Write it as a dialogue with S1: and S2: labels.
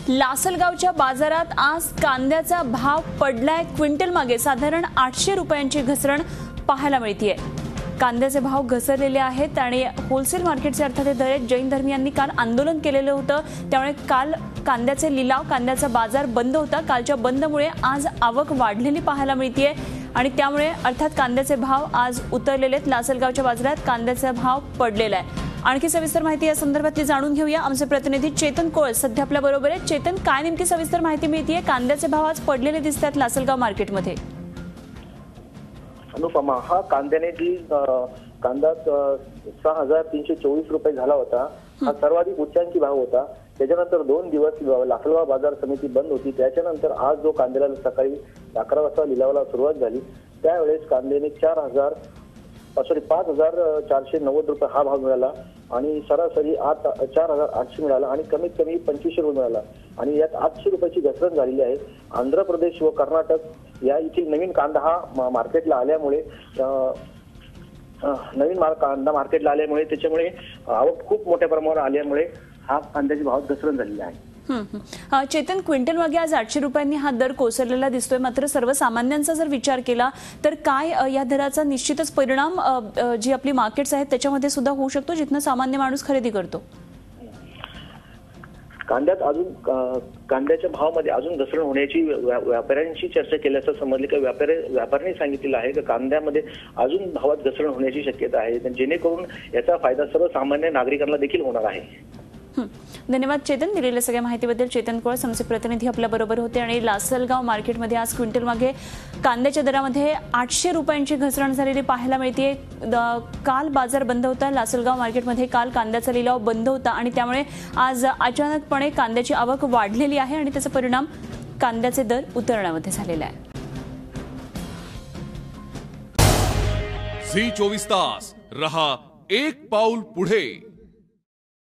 S1: लासलगावच्या बाजारात आज कांद्याचा भाव पडलाय क्विंटल मागे साधारण 800 रुपयांची घसरण पाहायला मिळतेय। कांद्याचे भाव घसरलेले आहेत आणि होलसेल मार्केटचे अर्थात दर जैन धर्मीयांनी काल आंदोलन केलेलं होतं, त्यामुळे काल कांद्याचे लिलाव कांद्याचा बाजार बंद होता। कालच्या बंदमुळे आज आवक वाढलेली पाहायला मिळतेय आणि त्यामुळे अर्थात कांद्याचे भाव आज उतरलेले आहेत। लासलगावच्या बाजारात कांद्याचा भाव पडलेला आहे। आणखी सविस्तर माहिती या संदर्भातली जाणून घेऊया। आमचे प्रतिनिधी चेतन कोळ सध्या आपल्या बरोबर आहेत। चेतन, काय नेमकी सविस्तर माहिती मिळतेय? कांद्याचे भाव आज पडलेले दिसतात लासलगाव मार्केटमध्ये।
S2: अनुपमा, हा कांद्याने जी कांदा 6324 रुपये झाला होता, हा सर्वाधिक उच्चांकी भाव होता। त्याच्यानंतर 2 दिवस लासलगाव बाजार समिती बंद होती। त्याच्यानंतर आज जो कांद्याला सकाळी 11 वाजता लिलावाला सुरुवात झाली, त्यावेळेस कांद्याने 5490 रुपये हा भाव मिळाला आणि सरासरी 4800 मिळाला आणि कमीत कमी 2500 रुपये मिळाला आणि यात 800 रुपयाची घसरण झालेली आहे। आंध्र प्रदेश व कर्नाटक या इथील नवीन कांदा हा मार्केटला आल्यामुळे त्याच्यामुळे आवक खूप मोठ्या प्रमाणावर आल्यामुळे हा कांद्याची भावात घसरण झालेली आहे।
S1: चेतन, क्विंटल मागे आज 800 रुपयांनी हा दर कोसळलेला दिसतोय, मात्र सर्वसामान्यांचा जर विचार केला तर काय या दराचा निश्चितच परिणाम जी आपली मार्केट्स आहेत त्याच्यामध्ये सुद्धा होऊ शकतो, जिथनं सामान्य माणूस खरेदी करतो?
S2: कांद्याच्या भावामध्ये अजून घसरण होण्याची व्यापाऱ्यांशी चर्चा केल्याचं समजले की व्यापाऱ्यांनी सांगितलेलं आहे की कांद्यामध्ये अजून भावात घसरण होण्याची शक्यता आहे, जेणेकरून याचा फायदा सर्वसामान्य नागरिकांना देखील होणार आहे।
S1: धन्यवाद चेतन, दिलेल्या सगळ्या माहितीबद्दल। चेतन कोळ आमचे प्रतिनिधी आपल्या बरोबर होते। आणि लासलगाव मार्केटमध्ये आज क्विंटल मागे कांद्याच्या दरामध्ये 800 रुपयांची घसरण झालेली पाहायला मिळते। काल बाजार बंद होता, लासलगाव मार्केटमध्ये काल कांद्याचा लिलाव बंद होता आणि त्यामुळे आज अचानकपणे कांद्याची आवक वाढलेली आहे आणि त्याचा परिणाम कांद्याचे दर उतरण्यामध्ये झालेला आहे।
S3: झी 24 तास रहा एक पाऊल पुढे।